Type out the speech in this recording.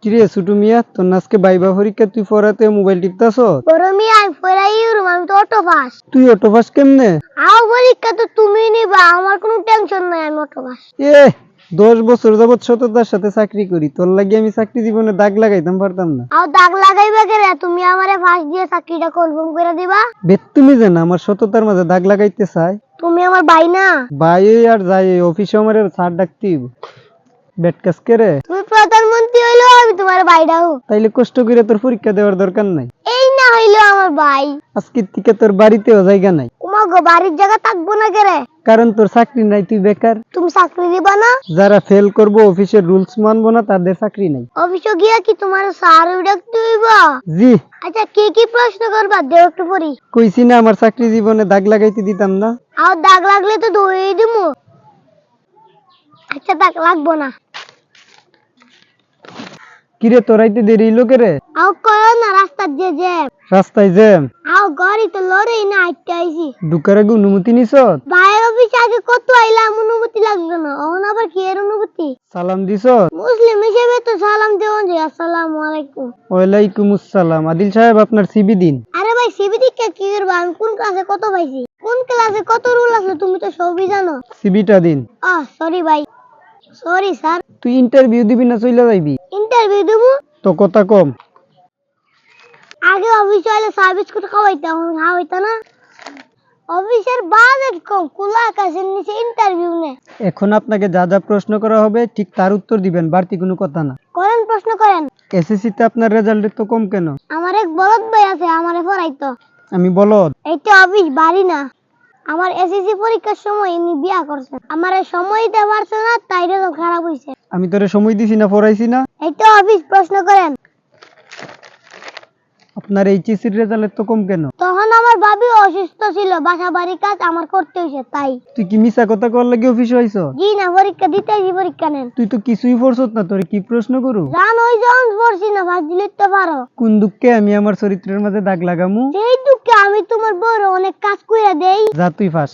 কিরে ছোট মিয়া, তোর না আজকে ভাইবা পরীক্ষা, তুই পড়াতে মোবাইল টিপতাছস? বড় মিয়া আমি পড়াই রুম, আমি তো অটো পাস। তুই অটো পাস কেমনে? আও পরীক্ষা তো তুমি নিবা, আমার কোনো টেনশন নাই, আমি অটো পাস। এ 10 বছর যাবত সততার সাথে চাকরি করি, তোর লাগি আমি চাকরি জীবনে দাগ লাগাইতাম পারতাম না। আও দাগ লাগাইবা কেরে? তুমি আমারে ফার্স্ট দিয়ে চাকরিটা কনফার্ম করে দিবা। তুমি জানা আমার সততার মাঝে দাগ লাগাইতে চাই? তুমি আমার ভাই না? ভাই আর যাই অফিসে আমার স্যার ডাকতিব বেট কাজ করে। তুমি প্রধানমন্ত্রী হইলো, আমি তোমার ভাইটাও। তাইলে কষ্ট করে তোর পরীক্ষা দেওয়ার দরকার নাই। এই না হইলো আমার ভাই। আজকের থেকে তোর বাড়িতেও জায়গা নাই। তোমাগো বাড়ির জায়গা থাকবো না কেরে? কারণ তোর চাকরি নাই, তুই বেকার। তুমি চাকরি দিবা না? যারা ফেল করবো, অফিসের রুলস মানবো না, তাদের চাকরি নাই। অফিসে গিয়া কি তোমার স্যার ডাকতে হইব? জি। আচ্ছা কি কি প্রশ্ন করবা দেও একটু পড়ি। কইছি না আমার চাকরি জীবনে দাগ লাগাইতে দিতাম না। আও দাগ লাগলে তো ধুয়ে দিমু। আচ্ছা দাগ লাগবো না। কিরে তোরাইতে দেরি লোকেরে? আও কয় না রাস্তা যে জ্যাম। রাস্তায় জ্যাম? আও গাড়ি তো লড়েই না, আইতে আইছি। ঢুকার আগে অনুমতি নিছ? ভাইয়ের অফিসে আগে কত আইলাম, অনুমতি লাগলো না, এখন আবার কি এর অনুমতি? সালাম দিছ? মুসলিম হিসেবে তো সালাম দেওয়া যায়। আসসালামু আলাইকুম। ওয়ালাইকুম আসসালাম। আদিল সাহেব আপনার সিবি দিন। আরে ভাই সিবি দিকে কি করবা? আমি কোন ক্লাসে কত পাইছি, কোন ক্লাসে কত রুল আছে তুমি তো সবই জানো। সিবিটা দিন। সরি ভাই, সরি স্যার। তুই ইন্টারভিউ দিবি না চইলা যাইবি? ইন্টারভিউ দেবো? তো কথা কম। আগে অফিসে আইলে সার্ভিস করে খাওয়াইতে, এখন খাওয়াইতে না। অফিসের বাজেট কম, খোলা আকাশের নিচে ইন্টারভিউ নে। এখন আপনাকে যা যা প্রশ্ন করা হবে ঠিক তার উত্তর দিবেন, বাড়তি কোনো কথা না। করেন, প্রশ্ন করেন। এসএসসি তে আপনার রেজাল্ট তো কম কেন? আমার এক বলদ ভাই আছে, আমারে পড়াইতো। আমি বলদ? এইটা অফিস বাড়ি না। আমার এসএসসি পরীক্ষার সময় ইনি বিয়া করছে, আমারে সময় দিতে পারছে না, তাই রেজাল্ট খারাপ হইছে। আমি তোরে সময় দিছি না, পড়াইছি না? এইটা অফিস, প্রশ্ন করেন। আপনার এইচএসসির রেজাল্ট তো কম কেন? তখন আমার ভাবি অসুস্থ ছিল, বাসা বাড়ি কাজ আমার করতে হইছে তাই। তুই কি মিছা কথা কর লাগি অফিসে আইছ? জি না, পরীক্ষা দিতে আইছি, পরীক্ষা নেন। তুই তো কিছুই পড়ছত না, তোরে কি প্রশ্ন করু? জান ওই যখন পড়ছি না, ভাজ লিখতে পারো। কোন দুঃখে আমি আমার চরিত্রের মাঝে দাগ লাগামু? সেই দুঃখে আমি তোমার বড় অনেক কাজ কইরা দেই। যা তুই ফাঁস।